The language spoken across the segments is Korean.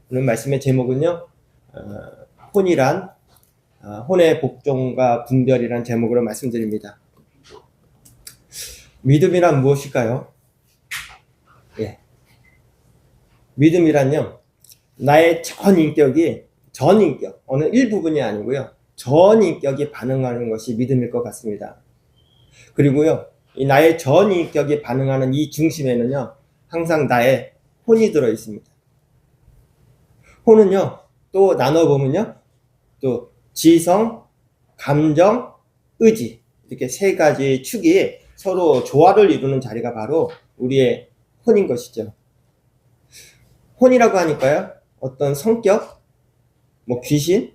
오늘 말씀의 제목은요, 혼이란 혼의 복종과 분별이란 제목으로 말씀드립니다. 믿음이란 무엇일까요? 예. 믿음이란요, 나의 전 인격, 어느 일부분이 아니고요, 전 인격이 반응하는 것이 믿음일 것 같습니다. 그리고요, 이 나의 전 인격이 반응하는 이 중심에는요, 항상 나의 혼이 들어 있습니다. 혼은요, 또 나눠보면요, 또 지성, 감정, 의지, 이렇게 세 가지 축이 서로 조화를 이루는 자리가 바로 우리의 혼인 것이죠. 혼이라고 하니까요, 어떤 성격, 귀신,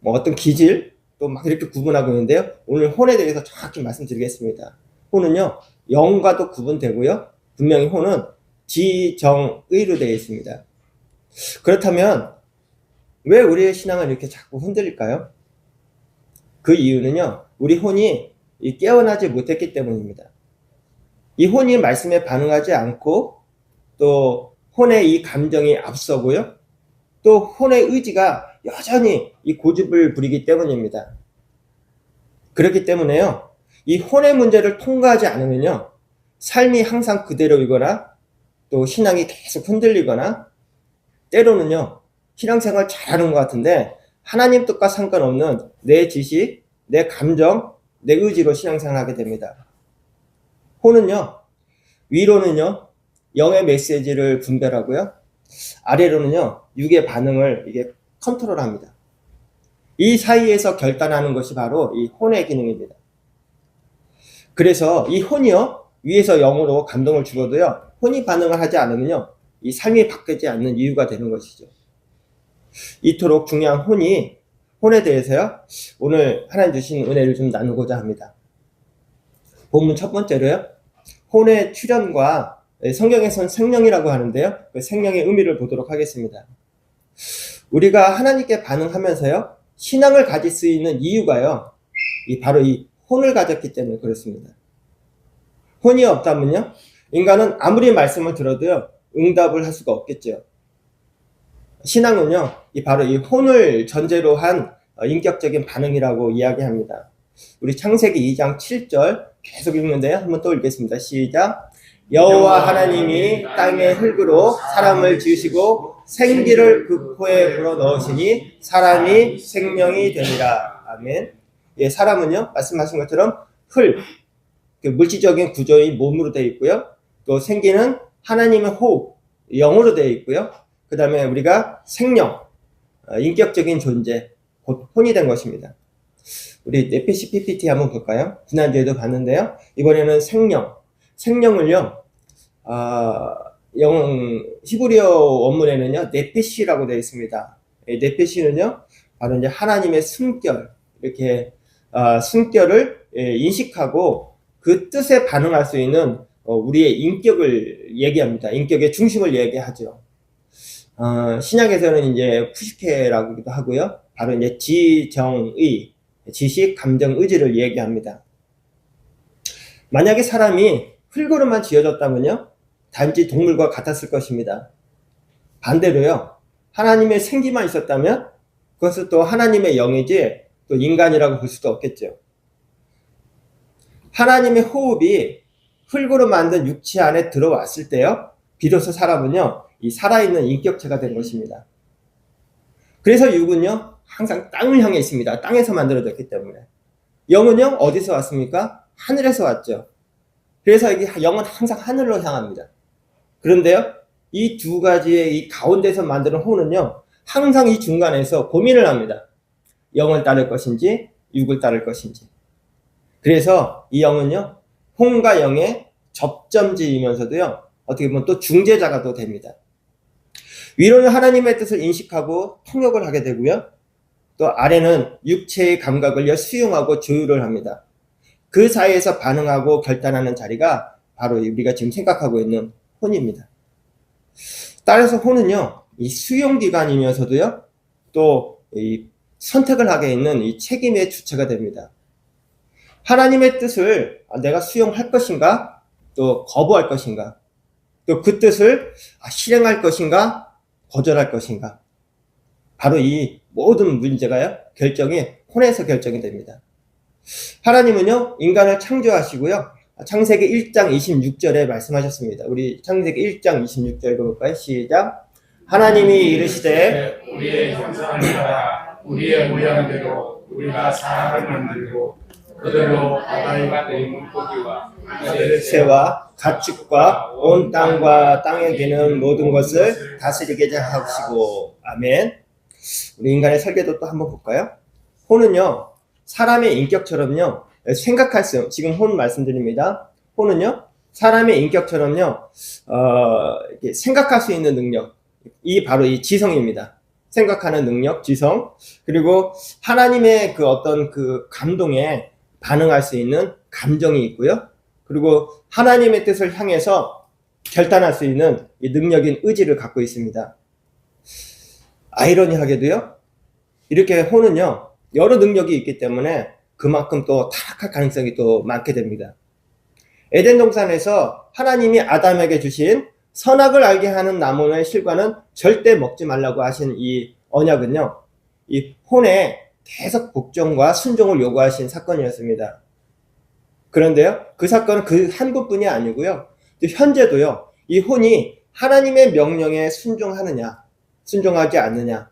어떤 기질, 또 막 이렇게 구분하고 있는데요. 오늘 혼에 대해서 정확히 말씀드리겠습니다. 혼은요, 영과도 구분되고요. 분명히 혼은 지정의로 되어 있습니다. 그렇다면 왜 우리의 신앙을 이렇게 자꾸 흔들릴까요? 그 이유는요, 우리 혼이 깨어나지 못했기 때문입니다. 이 혼이 말씀에 반응하지 않고, 또 혼의 이 감정이 앞서고요, 또 혼의 의지가 여전히 이 고집을 부리기 때문입니다. 그렇기 때문에요, 이 혼의 문제를 통과하지 않으면요, 삶이 항상 그대로이거나, 또 신앙이 계속 흔들리거나, 때로는요, 신앙생활 잘하는 것 같은데 하나님 뜻과 상관없는 내 지식, 내 감정, 내 의지로 신앙생활을 하게 됩니다. 혼은요, 위로는요, 영의 메시지를 분별하고요, 아래로는요, 육의 반응을 이게 컨트롤합니다. 이 사이에서 결단하는 것이 바로 이 혼의 기능입니다. 그래서 이 혼이요, 위에서 영으로 감동을 주고도요, 혼이 반응을 하지 않으면요, 이 삶이 바뀌지 않는 이유가 되는 것이죠. 이토록 중요한 혼에 대해서요, 오늘 하나님 주신 은혜를 좀 나누고자 합니다. 본문 첫 번째로요, 혼의 출현과 성경에선 생명이라고 하는데요, 그 생명의 의미를 보도록 하겠습니다. 우리가 하나님께 반응하면서요, 신앙을 가질 수 있는 이유가요, 바로 이 혼을 가졌기 때문에 그렇습니다. 혼이 없다면요, 인간은 아무리 말씀을 들어도요, 응답을 할 수가 없겠죠. 신앙은요, 바로 이 혼을 전제로 한 인격적인 반응이라고 이야기합니다. 우리 창세기 2장 7절 계속 읽는데요. 한번 또 읽겠습니다. 시작. 여호와 하나님이 땅의 흙으로 사람을 지으시고 생기를 그 코에 불어넣으시니 사람이 생명이 되니라. 아멘. 예, 사람은요, 말씀하신 것처럼 흙, 물질적인 구조의 몸으로 되어 있고요. 또 생기는 하나님의 호흡, 영으로 되어 있고요. 그 다음에 우리가 생명, 인격적인 존재, 곧 혼이 된 것입니다. 우리 네피시 PPT 한번 볼까요? 지난주에도 봤는데요. 이번에는 생명을요, 히브리어 원문에는요, 네피시라고 되어 있습니다. 네피시는요, 바로 이제 하나님의 숨결, 이렇게, 숨결을 인식하고 그 뜻에 반응할 수 있는 우리의 인격을 얘기합니다. 인격의 중심을 얘기하죠. 신약에서는 이제 푸시케라고도 하고요. 바로 이제 지정의, 지식, 감정, 의지를 얘기합니다. 만약에 사람이 흙으로만 지어졌다면요, 단지 동물과 같았을 것입니다. 반대로요, 하나님의 생기만 있었다면 그것은 또 하나님의 영이지 또 인간이라고 볼 수도 없겠죠. 하나님의 호흡이 흙으로 만든 육체 안에 들어왔을 때요, 비로소 사람은요, 이 살아있는 인격체가 된 것입니다. 그래서 육은요, 항상 땅을 향해 있습니다. 땅에서 만들어졌기 때문에. 영은요, 어디서 왔습니까? 하늘에서 왔죠. 그래서 영은 항상 하늘로 향합니다. 그런데요, 이 두 가지의 이 가운데서 만드는 혼은요, 항상 이 중간에서 고민을 합니다. 영을 따를 것인지, 육을 따를 것인지. 그래서 이 영은요, 혼과 영의 접점지이면서도요, 어떻게 보면 또 중재자가 또 됩니다. 위로는 하나님의 뜻을 인식하고 통역을 하게 되고요, 또 아래는 육체의 감각을 수용하고 조율을 합니다. 그 사이에서 반응하고 결단하는 자리가 바로 우리가 지금 생각하고 있는 혼입니다. 따라서 혼은요, 이 수용기관이면서도요, 또 이 선택을 하게 있는 이 책임의 주체가 됩니다. 하나님의 뜻을 내가 수용할 것인가, 또 거부할 것인가, 또 그 뜻을 실행할 것인가, 거절할 것인가, 바로 이 모든 문제가요, 결정이 혼에서 결정이 됩니다. 하나님은요, 인간을 창조하시고요, 창세기 1장 26절에 말씀하셨습니다. 우리 창세기 1장 26절 읽어볼까요? 시작. 하나님이 이르시되 우리의 형상을 따라 우리의 모양대로 우리가 사람을 만들고 그들로 바다에 가는 물고기와 새와 가축과 온 땅과 땅에 기는 모든 것을 다스리게 하시고. 아멘. 우리 인간의 설계도 또 한번 볼까요? 혼은요, 사람의 인격처럼요, 생각할 수, 지금 혼 말씀드립니다. 혼은요, 사람의 인격처럼요, 이렇게 생각할 수 있는 능력, 이 바로 이 지성입니다. 생각하는 능력, 지성. 그리고 하나님의 그 어떤 그 감동에 반응할 수 있는 감정이 있고요. 그리고 하나님의 뜻을 향해서 결단할 수 있는 이 능력인 의지를 갖고 있습니다. 아이러니하게도요, 이렇게 혼은요, 여러 능력이 있기 때문에 그만큼 또 타락할 가능성이 또 많게 됩니다. 에덴 동산에서 하나님이 아담에게 주신 선악을 알게 하는 나무의 실과는 절대 먹지 말라고 하신 이 언약은요, 이 혼에 계속 복종과 순종을 요구하신 사건이었습니다. 그런데요, 그 사건은 그 한 것뿐이 아니고요, 또 현재도요, 이 혼이 하나님의 명령에 순종하느냐, 순종하지 않느냐,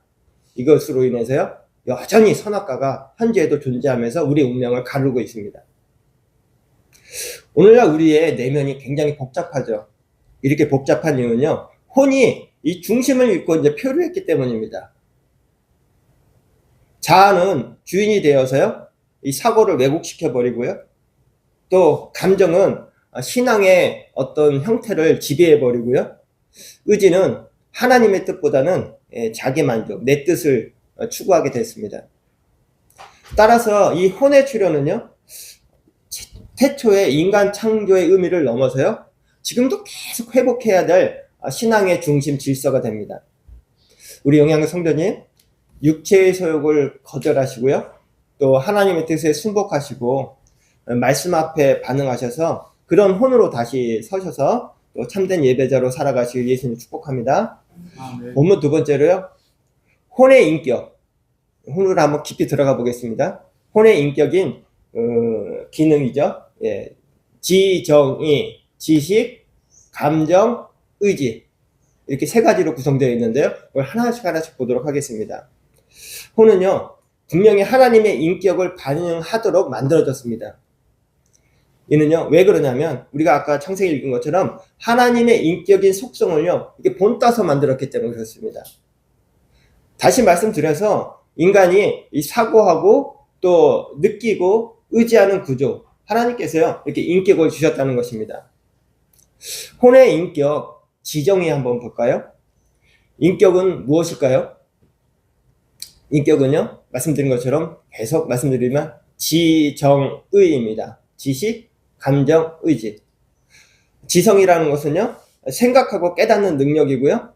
이것으로 인해서요, 여전히 선악과가 현재에도 존재하면서 우리 운명을 가르고 있습니다. 오늘날 우리의 내면이 굉장히 복잡하죠. 이렇게 복잡한 이유는요, 혼이 이 중심을 잃고 이제 표류했기 때문입니다. 자아는 주인이 되어서요, 이 사고를 왜곡시켜 버리고요, 또 감정은 신앙의 어떤 형태를 지배해 버리고요, 의지는 하나님의 뜻보다는 자기 만족, 내 뜻을 추구하게 됐습니다. 따라서 이 혼의 출현은요, 태초의 인간 창조의 의미를 넘어서요, 지금도 계속 회복해야 될 신앙의 중심 질서가 됩니다. 우리 영양의 성도님, 육체의 소욕을 거절하시고요, 또 하나님의 뜻에 순복하시고 말씀 앞에 반응하셔서 그런 혼으로 다시 서셔서 또 참된 예배자로 살아가시길 예수님 축복합니다. 본문 두 번째로요, 혼의 인격, 혼으로 한번 깊이 들어가 보겠습니다. 혼의 인격인 기능이죠. 예. 지정의, 지식, 감정, 의지, 이렇게 세 가지로 구성되어 있는데요, 이걸 하나씩 보도록 하겠습니다. 혼은요, 분명히 하나님의 인격을 반영하도록 만들어졌습니다. 이는요, 왜 그러냐면 우리가 아까 창세기 읽은 것처럼 하나님의 인격인 속성을요, 이렇게 본따서 만들었기 때문에 그렇습니다. 다시 말씀드려서 인간이 이 사고하고 또 느끼고 의지하는 구조, 하나님께서요, 이렇게 인격을 주셨다는 것입니다. 혼의 인격, 지정의 한번 볼까요? 인격은 무엇일까요? 인격은요, 말씀드린 것처럼 계속 말씀드리면 지정의입니다. 지식, 감정, 의지. 지성이라는 것은요, 생각하고 깨닫는 능력이고요,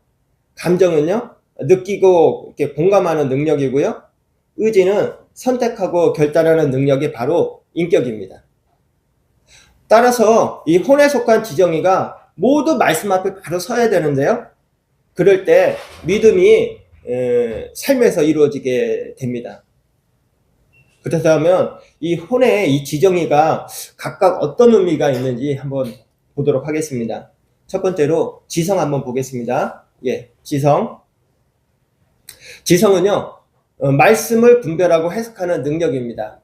감정은요, 느끼고 이렇게 공감하는 능력이고요, 의지는 선택하고 결단하는 능력이 바로 인격입니다. 따라서 이 혼에 속한 지정의가 모두 말씀 앞에 바로 서야 되는데요, 그럴 때 믿음이 삶에서 이루어지게 됩니다. 그렇다면 이 혼의 이 지정의가 각각 어떤 의미가 있는지 한번 보도록 하겠습니다. 첫 번째로 지성 한번 보겠습니다. 예, 지성. 지성은요, 말씀을 분별하고 해석하는 능력입니다.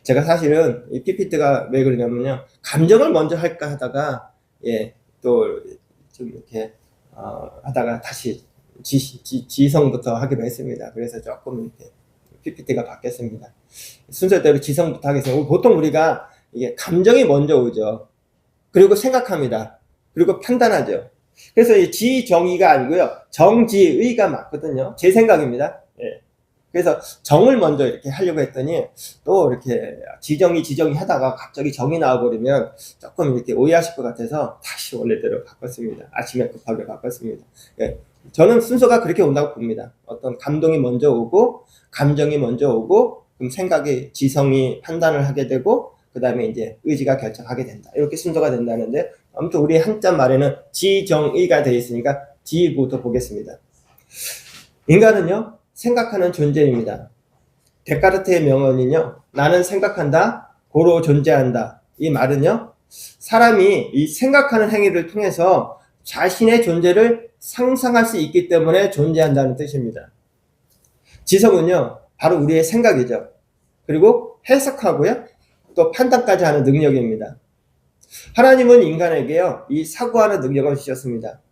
제가 사실은 이 PPT가 왜 그러냐면요, 감정을 먼저 할까 하다가 또 좀 이렇게 하다가 다시 지성부터 하기로 했습니다. 그래서 조금 이렇게 PPT가 바뀌었습니다. 순서대로 지성부터 하겠습니다. 보통 우리가 이게 감정이 먼저 오죠. 그리고 생각합니다. 그리고 판단하죠. 그래서 이 지정의가 아니고요, 정지의가 맞거든요. 제 생각입니다. 예. 그래서 정을 먼저 이렇게 하려고 했더니 또 이렇게 지정의 하다가 갑자기 정이 나와버리면 조금 이렇게 오해하실 것 같아서 다시 원래대로 바꿨습니다. 아침에 급하게 바꿨습니다. 예. 저는 순서가 그렇게 온다고 봅니다. 어떤 감동이 먼저 오고, 감정이 먼저 오고, 그럼 생각이, 지성이 판단을 하게 되고, 그 다음에 이제 의지가 결정하게 된다. 이렇게 순서가 된다는데, 아무튼 우리 한자 말에는 지정의가 되어 있으니까 지부터 보겠습니다. 인간은요, 생각하는 존재입니다. 데카르트의 명언은요, 나는 생각한다, 고로 존재한다. 이 말은요, 사람이 이 생각하는 행위를 통해서 자신의 존재를 상상할 수 있기 때문에 존재한다는 뜻입니다. 지성은요, 바로 우리의 생각이죠. 그리고 해석하고요, 또 판단까지 하는 능력입니다. 하나님은 인간에게요, 이 사고하는 능력을 주셨습니다.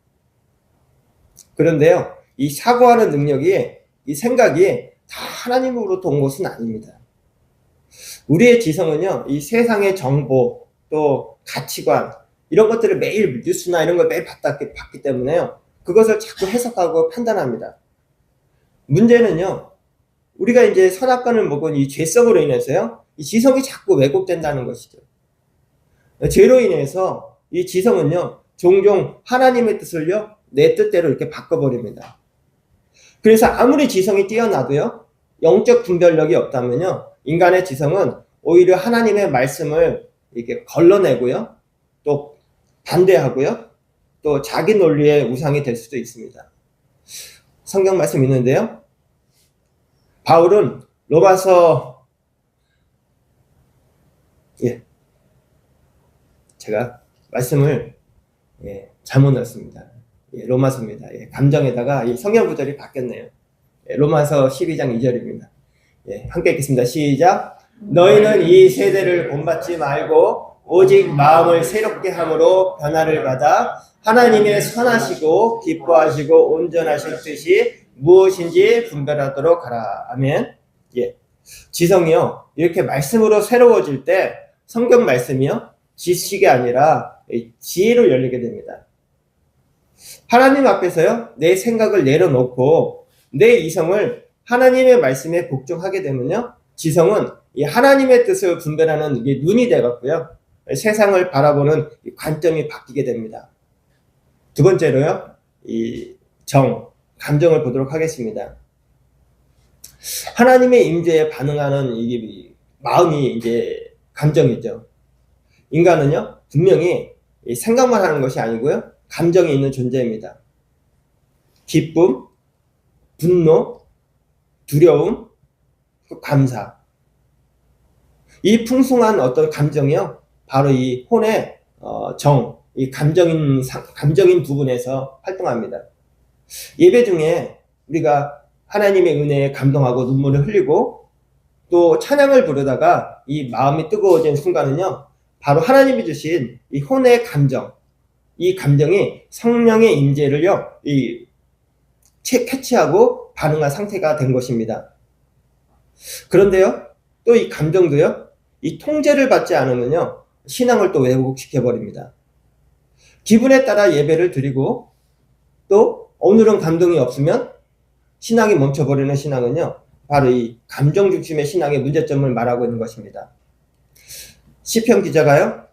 그런데요, 이 사고하는 능력이, 이 생각이 다 하나님으로부터 온 것은 아닙니다. 우리의 지성은요, 이 세상의 정보, 또 가치관, 이런 것들을 매일 뉴스나 이런 걸 매일 봤기 때문에요, 그것을 자꾸 해석하고 판단합니다. 문제는요, 우리가 이제 선악관을 먹은 이 죄성으로 인해서요, 이 지성이 자꾸 왜곡된다는 것이죠. 죄로 인해서 이 지성은요, 종종 하나님의 뜻을요, 내 뜻대로 이렇게 바꿔버립니다. 그래서 아무리 지성이 뛰어나도요, 영적 분별력이 없다면요, 인간의 지성은 오히려 하나님의 말씀을 이렇게 걸러내고요, 또 반대하고요, 또 자기 논리의 우상이 될 수도 있습니다. 성경 말씀 있는데요, 바울은 로마서, 제가 말씀을 잘못 넣었습니다. 로마서입니다. 감정에다가 이 성경 구절이 바뀌었네요. 로마서 12장 2절입니다. 함께 읽겠습니다. 시작. 너희는 이 세대를 본받지 말고 오직 마음을 새롭게 함으로 변화를 받아 하나님의 선하시고 기뻐하시고 온전하신 뜻이 무엇인지 분별하도록 하라. 아멘. 지성이요, 이렇게 말씀으로 새로워질 때 성경 말씀이요, 지식이 아니라 지혜로 열리게 됩니다. 하나님 앞에서요, 내 생각을 내려놓고 내 이성을 하나님의 말씀에 복종하게 되면요, 지성은 이 하나님의 뜻을 분별하는 눈이 되었고요, 세상을 바라보는 관점이 바뀌게 됩니다. 두 번째로요, 이 감정을 보도록 하겠습니다. 하나님의 임재에 반응하는 이 마음이 이제 감정이죠. 인간은요, 분명히 생각만 하는 것이 아니고요, 감정이 있는 존재입니다. 기쁨, 분노, 두려움, 감사. 이 풍성한 어떤 감정이요, 바로 이 혼의 이 감정인 부분에서 활동합니다. 예배 중에 우리가 하나님의 은혜에 감동하고 눈물을 흘리고 또 찬양을 부르다가 이 마음이 뜨거워진 순간은요, 바로 하나님이 주신 이 혼의 감정, 이 감정이 성령의 임재를요, 캐치하고 반응한 상태가 된 것입니다. 그런데요, 또 이 감정도요, 이 통제를 받지 않으면요, 신앙을 또 왜곡시켜 버립니다. 기분에 따라 예배를 드리고 또 오늘은 감동이 없으면 신앙이 멈춰버리는 신앙은요, 바로 이 감정 중심의 신앙의 문제점을 말하고 있는 것입니다. 시편 기자가요,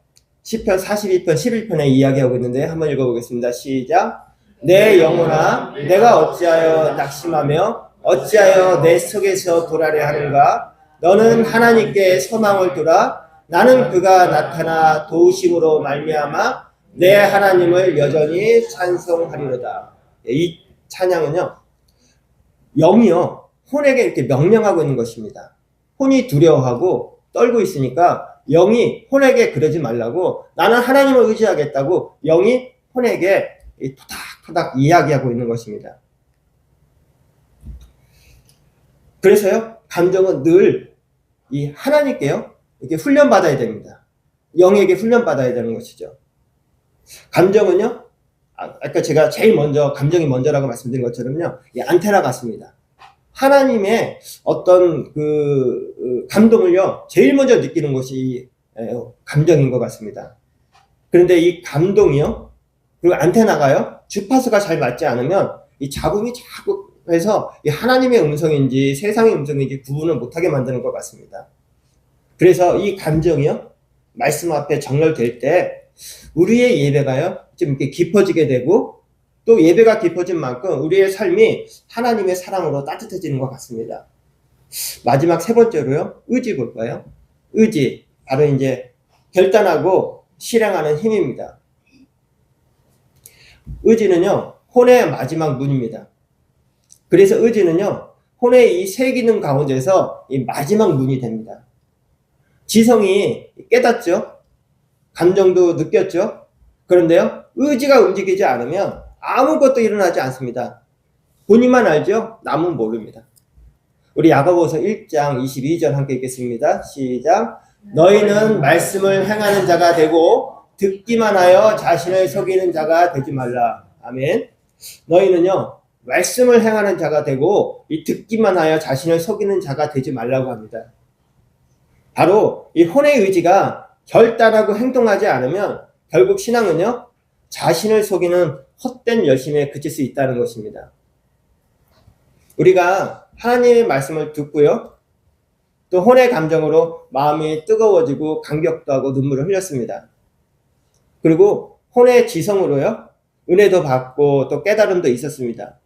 시편 42편 11편에 이야기하고 있는데 한번 읽어보겠습니다. 시작. 내 영혼아, 내가 어찌하여 낙심하며 어찌하여 내 속에서 불안해 하는가? 너는 하나님께 소망을 두라. 나는 그가 나타나 도우심으로 말미암아 내 하나님을 여전히 찬송하리로다. 이 찬양은요, 영이요, 혼에게 이렇게 명령하고 있는 것입니다. 혼이 두려워하고 떨고 있으니까 영이 혼에게 그러지 말라고, 나는 하나님을 의지하겠다고 영이 혼에게 토닥토닥 이야기하고 있는 것입니다. 그래서요, 감정은 늘 이 하나님께요, 이렇게 훈련받아야 됩니다. 영에게 훈련받아야 되는 것이죠. 감정은요, 아까 제가 제일 먼저 감정이 먼저라고 말씀드린 것처럼요, 이 안테나 같습니다. 하나님의 어떤 감동을요, 제일 먼저 느끼는 것이 감정인 것 같습니다. 그런데 이 감동이요, 그리고 안테나가요, 주파수가 잘 맞지 않으면 이 잡음이 자꾸 해서 이 하나님의 음성인지 세상의 음성인지 구분을 못하게 만드는 것 같습니다. 그래서 이 감정이요, 말씀 앞에 정렬될 때 우리의 예배가요, 좀 이렇게 깊어지게 되고, 또 예배가 깊어진 만큼 우리의 삶이 하나님의 사랑으로 따뜻해지는 것 같습니다. 마지막 세 번째로요, 의지 볼까요? 의지, 바로 이제 결단하고 실행하는 힘입니다. 의지는요, 혼의 마지막 문입니다. 그래서 의지는요, 혼의 이 세 기능 가운데서 이 마지막 문이 됩니다. 지성이 깨닫죠? 감정도 느꼈죠? 그런데요, 의지가 움직이지 않으면 아무것도 일어나지 않습니다. 본인만 알죠? 남은 모릅니다. 우리 야고보서 1장 22절 함께 읽겠습니다. 시작. 너희는 말씀을 행하는 자가 되고 듣기만 하여 자신을 속이는 자가 되지 말라. 아멘. 너희는요, 말씀을 행하는 자가 되고 이 듣기만 하여 자신을 속이는 자가 되지 말라고 합니다. 바로 이 혼의 의지가 결단하고 행동하지 않으면 결국 신앙은요, 자신을 속이는 헛된 열심에 그칠 수 있다는 것입니다. 우리가 하나님의 말씀을 듣고요, 또 혼의 감정으로 마음이 뜨거워지고 감격도 하고 눈물을 흘렸습니다. 그리고 혼의 지성으로요, 은혜도 받고 또 깨달음도 있었습니다.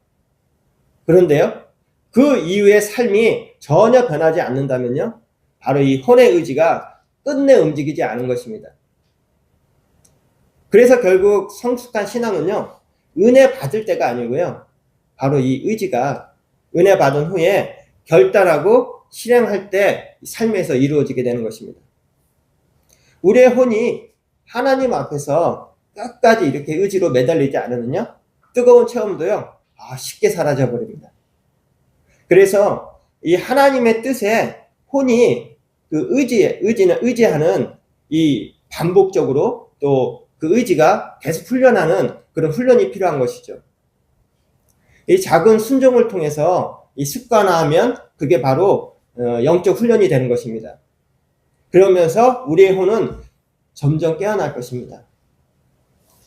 그런데요, 그 이후의 삶이 전혀 변하지 않는다면요, 바로 이 혼의 의지가 끝내 움직이지 않은 것입니다. 그래서 결국 성숙한 신앙은요, 은혜 받을 때가 아니고요, 바로 이 의지가 은혜 받은 후에 결단하고 실행할 때 삶에서 이루어지게 되는 것입니다. 우리의 혼이 하나님 앞에서 끝까지 이렇게 의지로 매달리지 않으면요, 뜨거운 체험도요, 쉽게 사라져 버립니다. 그래서 이 하나님의 뜻에 혼이 그 의지하는 이 반복적으로 또 그 의지가 계속 훈련하는 그런 훈련이 필요한 것이죠. 이 작은 순종을 통해서 이 습관화하면 그게 바로 영적 훈련이 되는 것입니다. 그러면서 우리의 혼은 점점 깨어날 것입니다.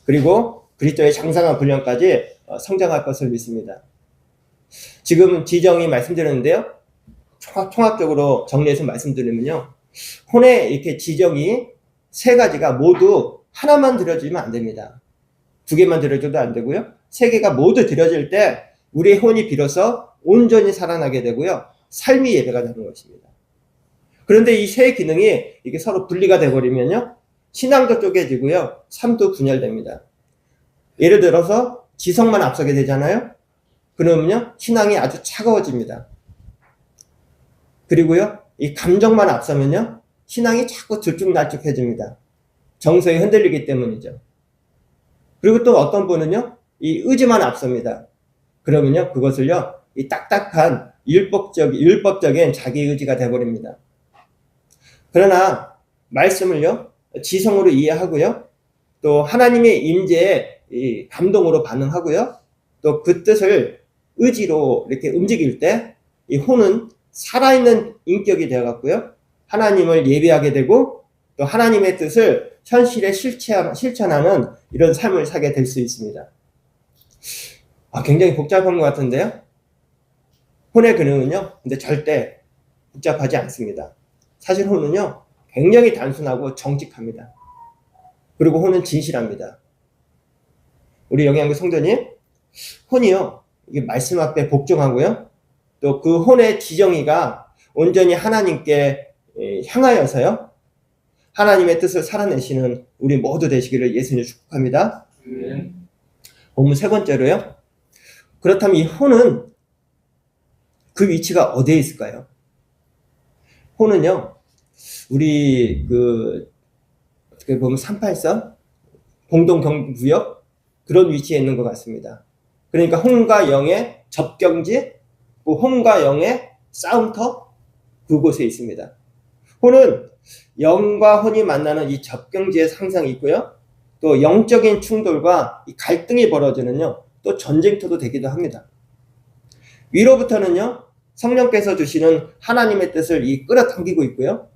그리고 그리스도의 장성한 분량까지 성장할 것을 믿습니다. 지금 지정이 말씀드렸는데요, 총합적으로 정리해서 말씀드리면요, 혼의 이렇게 지정이 세 가지가 모두 하나만 드려지면 안 됩니다. 두 개만 드려줘도 안 되고요, 세 개가 모두 드려질 때 우리의 혼이 비로소 온전히 살아나게 되고요, 삶이 예배가 되는 것입니다. 그런데 이 세 기능이 이게 서로 분리가 되어버리면요, 신앙도 쪼개지고요, 삶도 분열됩니다. 예를 들어서 지성만 앞서게 되잖아요. 그러면요, 신앙이 아주 차가워집니다. 그리고요, 이 감정만 앞서면요, 신앙이 자꾸 들쭉날쭉해집니다. 정서에 흔들리기 때문이죠. 그리고 또 어떤 분은요, 이 의지만 앞섭니다. 그러면요, 그것을요, 이 딱딱한 율법적인 자기 의지가 되어버립니다. 그러나 말씀을요, 지성으로 이해하고요, 또 하나님의 임재에 이 감동으로 반응하고요, 또 그 뜻을 의지로 이렇게 움직일 때 이 혼은 살아있는 인격이 되어갖고요, 하나님을 예배하게 되고 또 하나님의 뜻을 현실에 실천하는 이런 삶을 사게 될 수 있습니다. 굉장히 복잡한 것 같은데요. 혼의 기능은요, 근데 절대 복잡하지 않습니다. 사실 혼은요, 굉장히 단순하고 정직합니다. 그리고 혼은 진실합니다. 우리 영양교 성도님, 혼이요, 이게 말씀 앞에 복종하고요, 또 그 혼의 지정의가 온전히 하나님께 향하여서요, 하나님의 뜻을 살아내시는 우리 모두 되시기를 예수님 축복합니다. 본문 세 번째로요, 그렇다면 이 혼은 그 위치가 어디에 있을까요? 혼은요, 우리 어떻게 보면 383 공동경구역 그런 위치에 있는 것 같습니다. 그러니까 혼과 영의 접경지, 혼과 영의 싸움터, 그곳에 있습니다. 혼은 영과 혼이 만나는 이 접경지에 항상 있고요, 또 영적인 충돌과 이 갈등이 벌어지는요, 또 전쟁터도 되기도 합니다. 위로부터는요, 성령께서 주시는 하나님의 뜻을 끌어당기고 있고요,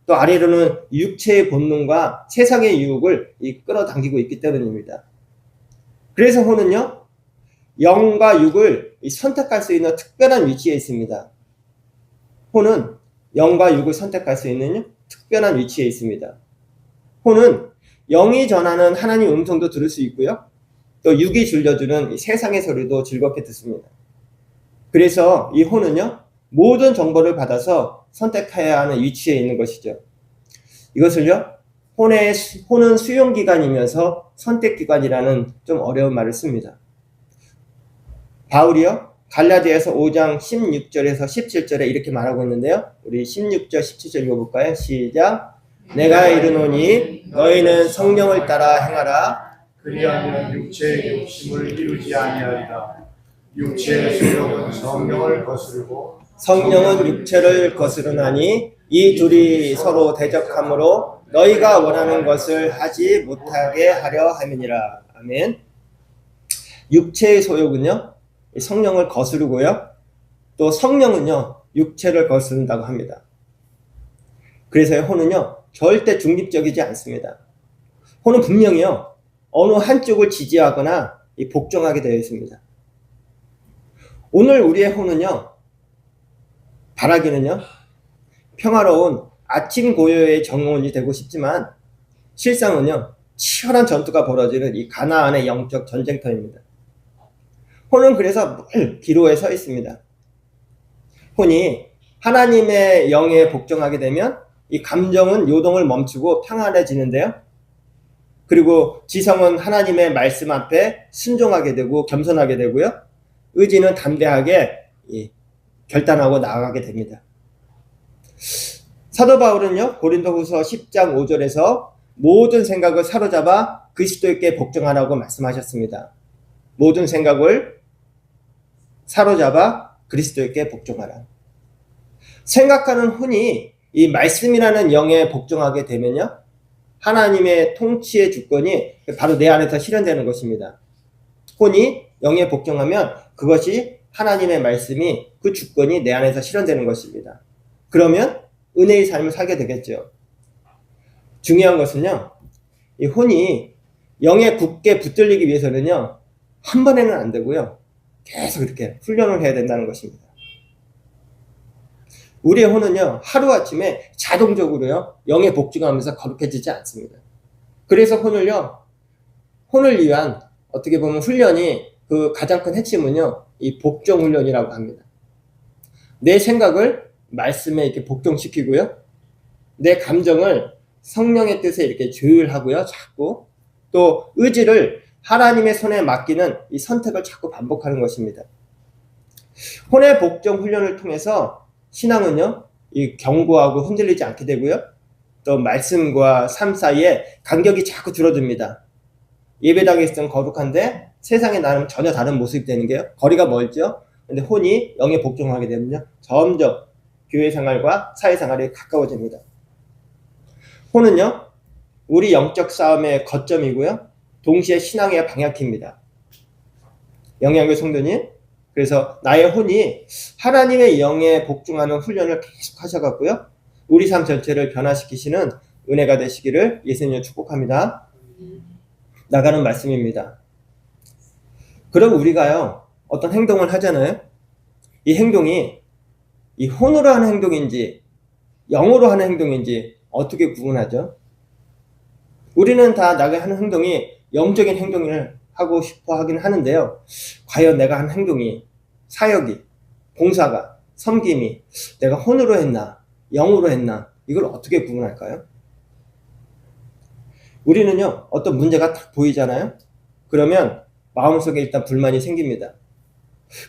또 아래로는 육체의 본능과 세상의 유혹을 끌어당기고 있기 때문입니다. 그래서 혼은요, 영과 육을 선택할 수 있는 특별한 위치에 있습니다. 혼은 영과 육을 선택할 수 있는 특별한 위치에 있습니다. 혼은 영이 전하는 하나님 음성도 들을 수 있고요, 또 육이 들려주는 세상의 소리도 즐겁게 듣습니다. 그래서 이 혼은요, 모든 정보를 받아서 선택해야 하는 위치에 있는 것이죠. 이것을요, 혼은 수용기관이면서 선택기관이라는 좀 어려운 말을 씁니다. 바울이요, 갈라디아서 5장 16절에서 17절에 이렇게 말하고 있는데요. 우리 16절, 17절 읽어볼까요? 시작. 내가 이르노니 너희는 성령을 따라 행하라. 그리하면 육체의 욕심을 이루지 아니하리라. 육체의 소욕은 성령을 거스르고 성령은 육체를 거스르나니 이 둘이 서로 대적함으로 너희가 원하는 것을 하지 못하게 하려 함이니라. 아멘. 육체의 소욕은요, 성령을 거스르고요, 또 성령은요, 육체를 거스른다고 합니다. 그래서 혼은요, 절대 중립적이지 않습니다. 혼은 분명히요, 어느 한쪽을 지지하거나 복종하게 되어 있습니다. 오늘 우리의 혼은요, 바라기는요, 평화로운 아침 고요의 정원이 되고 싶지만 실상은요, 치열한 전투가 벌어지는 이 가나안의 영적 전쟁터입니다. 혼은 그래서 늘 기로에 서 있습니다. 혼이 하나님의 영에 복종하게 되면 이 감정은 요동을 멈추고 평안해지는데요. 그리고 지성은 하나님의 말씀 앞에 순종하게 되고 겸손하게 되고요. 의지는 담대하게 결단하고 나아가게 됩니다. 사도 바울은요, 고린도후서 10장 5절에서 모든 생각을 사로잡아 그리스도께 복종하라고 말씀하셨습니다. 모든 생각을 사로잡아 그리스도께 복종하라. 생각하는 혼이 이 말씀이라는 영에 복종하게 되면요, 하나님의 통치의 주권이 바로 내 안에서 실현되는 것입니다. 혼이 영에 복종하면 그것이 하나님의 말씀이 그 주권이 내 안에서 실현되는 것입니다. 그러면 은혜의 삶을 살게 되겠죠. 중요한 것은요, 이 혼이 영에 굳게 붙들리기 위해서는요, 한 번에는 안 되고요, 계속 이렇게 훈련을 해야 된다는 것입니다. 우리의 혼은요, 하루아침에 자동적으로요, 영에 복종하면서 거룩해지지 않습니다. 그래서 혼을 위한 어떻게 보면 훈련이 그 가장 큰 핵심은요, 이 복종 훈련이라고 합니다. 내 생각을 말씀에 이렇게 복종시키고요, 내 감정을 성령의 뜻에 이렇게 조율하고요, 자꾸 또 의지를 하나님의 손에 맡기는 이 선택을 자꾸 반복하는 것입니다. 혼의 복종 훈련을 통해서 신앙은요, 이 견고하고 흔들리지 않게 되고요, 또 말씀과 삶 사이에 간격이 자꾸 줄어듭니다. 예배당에 있으면 거룩한데 세상에 나는 전혀 다른 모습이 되는 게요, 거리가 멀죠. 근데 혼이 영에 복종하게 되면요, 점점 교회 생활과 사회 생활이 가까워집니다. 혼은요, 우리 영적 싸움의 거점이고요, 동시에 신앙의 방향키입니다. 영양교 성도님, 그래서 나의 혼이 하나님의 영에 복종하는 훈련을 계속 하셔갖고요, 우리 삶 전체를 변화시키시는 은혜가 되시기를 예수님을 축복합니다. 나가는 말씀입니다. 그럼 우리가요, 어떤 행동을 하잖아요. 이 행동이 이 혼으로 하는 행동인지 영으로 하는 행동인지 어떻게 구분하죠? 우리는 다 나가 하는 행동이 영적인 행동을 하고 싶어 하긴 하는데요, 과연 내가 하는 행동이, 사역이, 봉사가, 섬김이 내가 혼으로 했나 영으로 했나, 이걸 어떻게 구분할까요? 우리는요, 어떤 문제가 딱 보이잖아요. 그러면 마음속에 일단 불만이 생깁니다.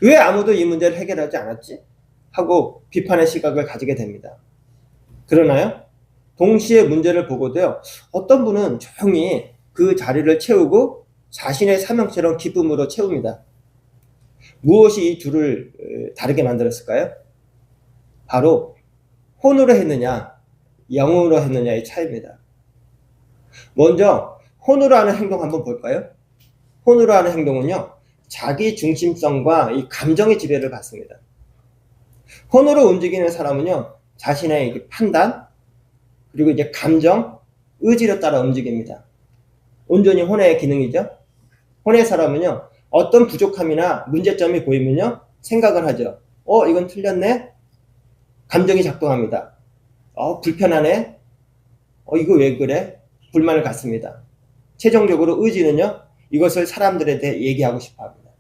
왜 아무도 이 문제를 해결하지 않았지? 하고 비판의 시각을 가지게 됩니다. 그러나요, 동시에 문제를 보고도요, 어떤 분은 조용히 그 자리를 채우고 자신의 사명처럼 기쁨으로 채웁니다. 무엇이 이 둘을 다르게 만들었을까요? 바로 혼으로 했느냐 영으로 했느냐의 차이입니다. 먼저 혼으로 하는 행동 한번 볼까요? 혼으로 하는 행동은요, 자기 중심성과 이 감정의 지배를 받습니다. 혼으로 움직이는 사람은요, 자신의 판단, 그리고 이제 감정, 의지를 따라 움직입니다. 온전히 혼의 기능이죠. 혼의 사람은요, 어떤 부족함이나 문제점이 보이면요, 생각을 하죠. 이건 틀렸네? 감정이 작동합니다. 불편하네? 이거 왜 그래? 불만을 갖습니다. 최종적으로 의지는요, 이것을 사람들에 대해 얘기하고 싶어 합니다.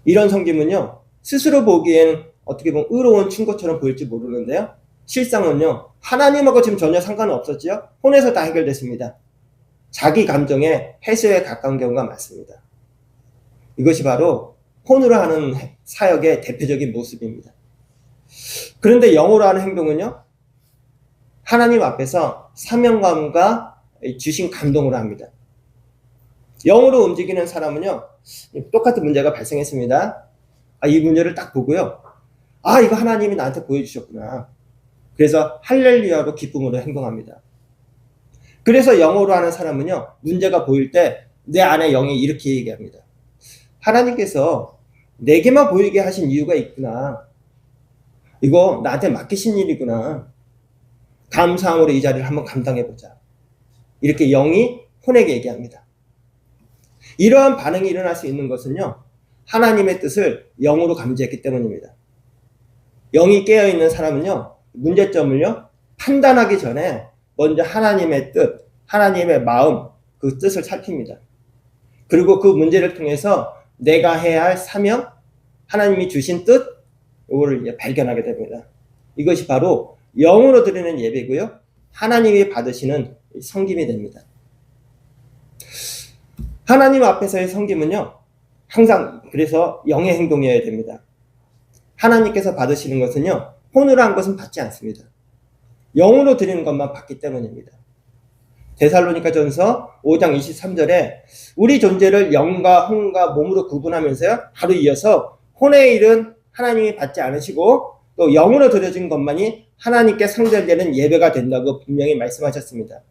이런 성김은요, 스스로 보기엔 어떻게 보면 의로운 친구처럼 보일지 모르는데요, 실상은요, 하나님하고 지금 전혀 상관은 없었지요. 혼에서 다 해결됐습니다. 자기 감정의 해소에 가까운 경우가 많습니다. 이것이 바로 혼으로 하는 사역의 대표적인 모습입니다. 그런데 영으로 하는 행동은요, 하나님 앞에서 사명감과 주신 감동으로 합니다. 영으로 움직이는 사람은요, 똑같은 문제가 발생했습니다. 이 문제를 딱 보고요, 이거 하나님이 나한테 보여주셨구나. 그래서 할렐루야로 기쁨으로 행동합니다. 그래서 영어로 하는 사람은요, 문제가 보일 때 내 안에 영이 이렇게 얘기합니다. 하나님께서 내게만 보이게 하신 이유가 있구나. 이거 나한테 맡기신 일이구나. 감사함으로 이 자리를 한번 감당해보자. 이렇게 영이 혼에게 얘기합니다. 이러한 반응이 일어날 수 있는 것은요, 하나님의 뜻을 영으로 감지했기 때문입니다. 영이 깨어있는 사람은요, 문제점을요, 판단하기 전에 먼저 하나님의 뜻, 하나님의 마음, 그 뜻을 살핍니다. 그리고 그 문제를 통해서 내가 해야 할 사명, 하나님이 주신 뜻, 이거를 발견하게 됩니다. 이것이 바로 영으로 드리는 예배고요, 하나님이 받으시는 섬김이 됩니다. 하나님 앞에서의 섬김은요, 항상 그래서 영의 행동이어야 됩니다. 하나님께서 받으시는 것은요, 혼으로 한 것은 받지 않습니다. 영으로 드리는 것만 받기 때문입니다. 데살로니가전서 5장 23절에 우리 존재를 영과 혼과 몸으로 구분하면서요, 바로 이어서 혼의 일은 하나님이 받지 않으시고 또 영으로 드려진 것만이 하나님께 상달되는 예배가 된다고 분명히 말씀하셨습니다.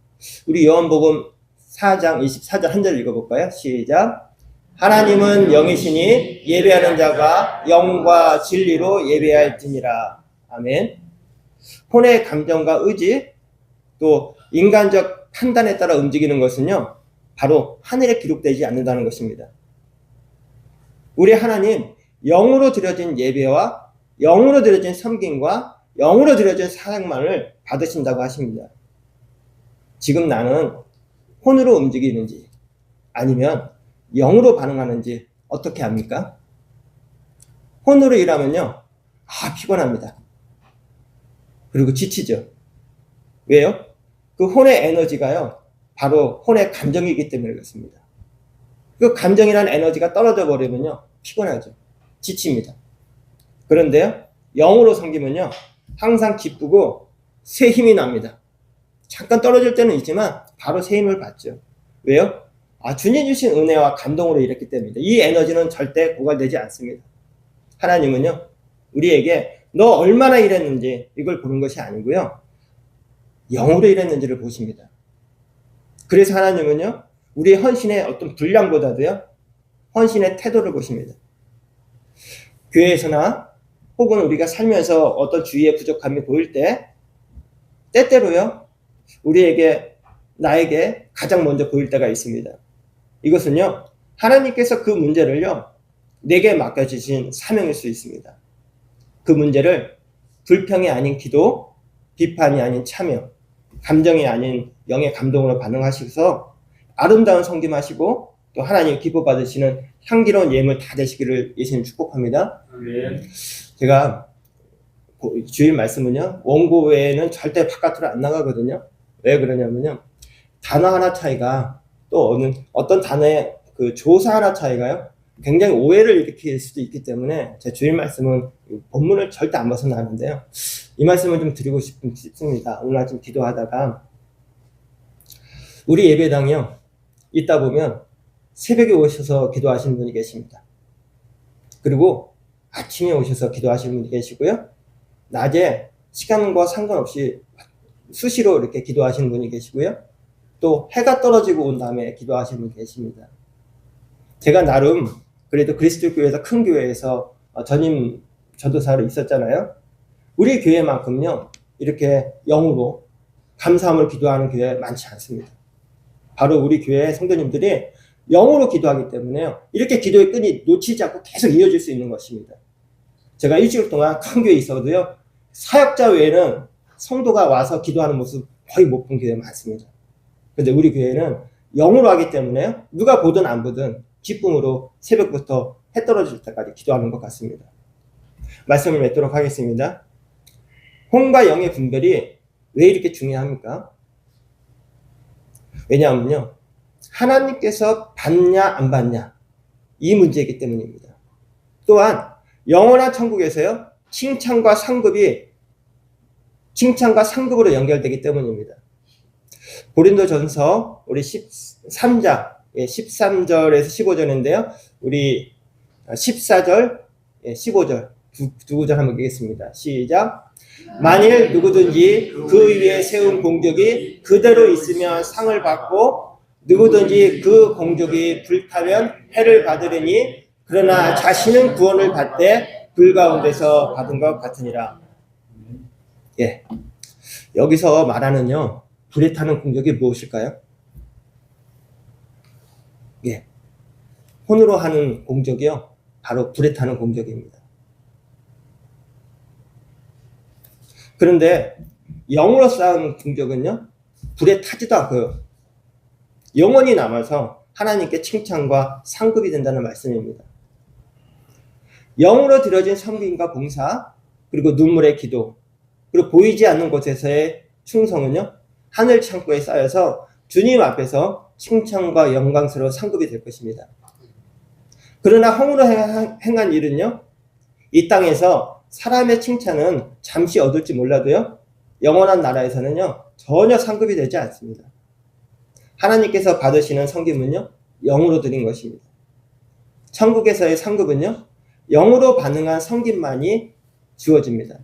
우리 요한복음 4장 24절 한 절 읽어볼까요? 시작. 하나님은 영이시니 예배하는 자가 영과 진리로 예배할지니라. 아멘. 혼의 감정과 의지, 또 인간적 판단에 따라 움직이는 것은요, 바로 하늘에 기록되지 않는다는 것입니다. 우리 하나님, 영으로 드려진 예배와 영으로 드려진 섬김과 영으로 드려진 사랑만을 받으신다고 하십니다. 지금 나는 혼으로 움직이는지 아니면 영으로 반응하는지 어떻게 합니까? 혼으로 일하면요, 피곤합니다. 그리고 지치죠. 왜요? 그 혼의 에너지가요, 바로 혼의 감정이기 때문에 그렇습니다. 그 감정이라는 에너지가 떨어져 버리면요, 피곤하죠. 지칩니다. 그런데요, 영으로 섬기면요, 항상 기쁘고 새 힘이 납니다. 잠깐 떨어질 때는 있지만 바로 새 힘을 받죠. 왜요? 주님 주신 은혜와 감동으로 이랬기 때문입니다. 이 에너지는 절대 고갈되지 않습니다. 하나님은요, 우리에게 너 얼마나 일했는지 이걸 보는 것이 아니고요, 영으로 일했는지를 보십니다. 그래서 하나님은요, 우리의 헌신의 어떤 분량보다도요, 헌신의 태도를 보십니다. 교회에서나 혹은 우리가 살면서 어떤 주위의 부족함이 보일 때, 때때로요, 나에게 가장 먼저 보일 때가 있습니다. 이것은요, 하나님께서 그 문제를요, 내게 맡겨주신 사명일 수 있습니다. 그 문제를 불평이 아닌 기도, 비판이 아닌 참여, 감정이 아닌 영의 감동으로 반응하셔서 아름다운 섬김하시고 또 하나님 기뻐 받으시는 향기로운 예물 다 되시기를 예수님 축복합니다. 아멘. 제가 주일 말씀은요, 원고 외에는 절대 바깥으로 안 나가거든요. 왜 그러냐면요, 단어 하나 차이가 또 어떤 단어의 그 조사 하나 차이가요, 굉장히 오해를 일으킬 수도 있기 때문에 제 주일 말씀은 본문을 절대 안 벗어나는데요, 이 말씀을 좀 드리고 싶습니다. 오늘 아침 기도하다가 우리 예배당이요, 있다 보면 새벽에 오셔서 기도하시는 분이 계십니다. 그리고 아침에 오셔서 기도하시는 분이 계시고요, 낮에 시간과 상관없이 수시로 이렇게 기도하시는 분이 계시고요, 또 해가 떨어지고 온 다음에 기도하시는 분이 계십니다. 제가 나름 그래도 그리스도 교회에서 큰 교회에서 전임 전도사로 있었잖아요. 우리 교회만큼요, 이렇게 영으로 감사함을 기도하는 교회 많지 않습니다. 바로 우리 교회 성도님들이 영으로 기도하기 때문에요, 이렇게 기도의 끈이 놓치지 않고 계속 이어질 수 있는 것입니다. 제가 일주일 동안 큰 교회에 있어도요, 사역자 외에는 성도가 와서 기도하는 모습 거의 못 본 교회 많습니다. 근데 우리 교회는 영으로 하기 때문에 누가 보든 안 보든 기쁨으로 새벽부터 해 떨어질 때까지 기도하는 것 같습니다. 말씀을 맺도록 하겠습니다. 혼과 영의 분별이 왜 이렇게 중요합니까? 왜냐하면요, 하나님께서 받냐 안 받냐 이 문제이기 때문입니다. 또한 영원한 천국에서요, 칭찬과 상급으로 연결되기 때문입니다. 고린도전서 우리 13장 13절에서 15절인데요. 우리 14절 15절 두 구절 한번 읽겠습니다. 시작. 만일 누구든지 그 위에 세운 공적이 그대로 있으면 상을 받고 누구든지 그 공적이 불타면 해를 받으리니 그러나 자신은 구원을 받되 불 가운데서 받은 것 같으니라. 예, 여기서 말하는요, 불에 타는 공적이 무엇일까요? 예, 혼으로 하는 공적이요, 바로 불에 타는 공적입니다. 그런데 영으로 쌓은 공적은요, 불에 타지도 않고요, 영원히 남아서 하나님께 칭찬과 상급이 된다는 말씀입니다. 영으로 드려진 섬김과 봉사, 그리고 눈물의 기도, 그리고 보이지 않는 곳에서의 충성은요, 하늘 창고에 쌓여서 주님 앞에서 칭찬과 영광스러운 상급이 될 것입니다. 그러나 허물로 행한 일은요, 이 땅에서 사람의 칭찬은 잠시 얻을지 몰라도요, 영원한 나라에서는요, 전혀 상급이 되지 않습니다. 하나님께서 받으시는 섬김은요, 영으로 드린 것입니다. 천국에서의 상급은요, 영으로 반응한 섬김만이 주어집니다.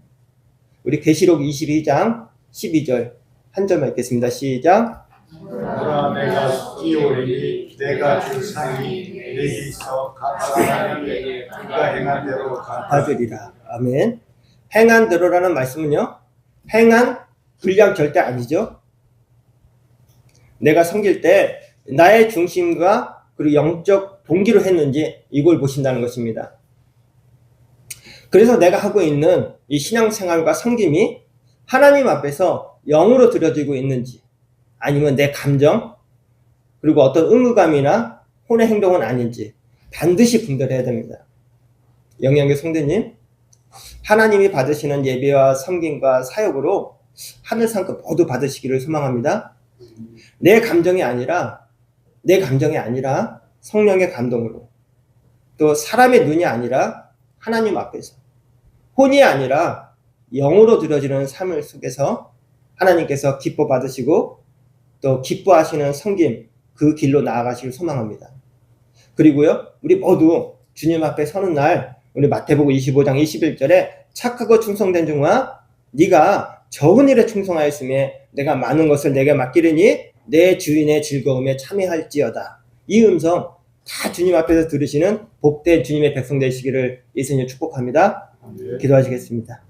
우리 계시록 22장 12절 한 절만 읽겠습니다. 시작. 보라 내가 끼오리니 내가 줄 상이 내게 있어 갚아가는데 그가 행한 대로 받으리라. 아멘. 행한 대로라는 말씀은요, 행한 분량 절대 아니죠. 내가 섬길 때 나의 중심과 그리고 영적 동기로 했는지 이걸 보신다는 것입니다. 그래서 내가 하고 있는 이 신앙생활과 섬김이 하나님 앞에서 영으로 드려지고 있는지, 아니면 내 감정 그리고 어떤 의무감이나 혼의 행동은 아닌지 반드시 분별해야 됩니다. 영양교 성도님, 하나님이 받으시는 예배와 섬김과 사역으로 하늘 상급 모두 받으시기를 소망합니다. 내 감정이 아니라 성령의 감동으로, 또 사람의 눈이 아니라 하나님 앞에서, 혼이 아니라 영으로 드려지는 삶을 속에서 하나님께서 기뻐 받으시고 또 기뻐하시는 섬김, 그 길로 나아가시길 소망합니다. 그리고요, 우리 모두 주님 앞에 서는 날, 우리 마태복음 25장 21절에 착하고 충성된 종아, 네가 적은 일에 충성하였으며 내가 많은 것을 내게 맡기리니 내 주인의 즐거움에 참여할지어다. 이 음성 다 주님 앞에서 들으시는 복된 주님의 백성 되시기를 예수님 축복합니다. 기도하시겠습니다.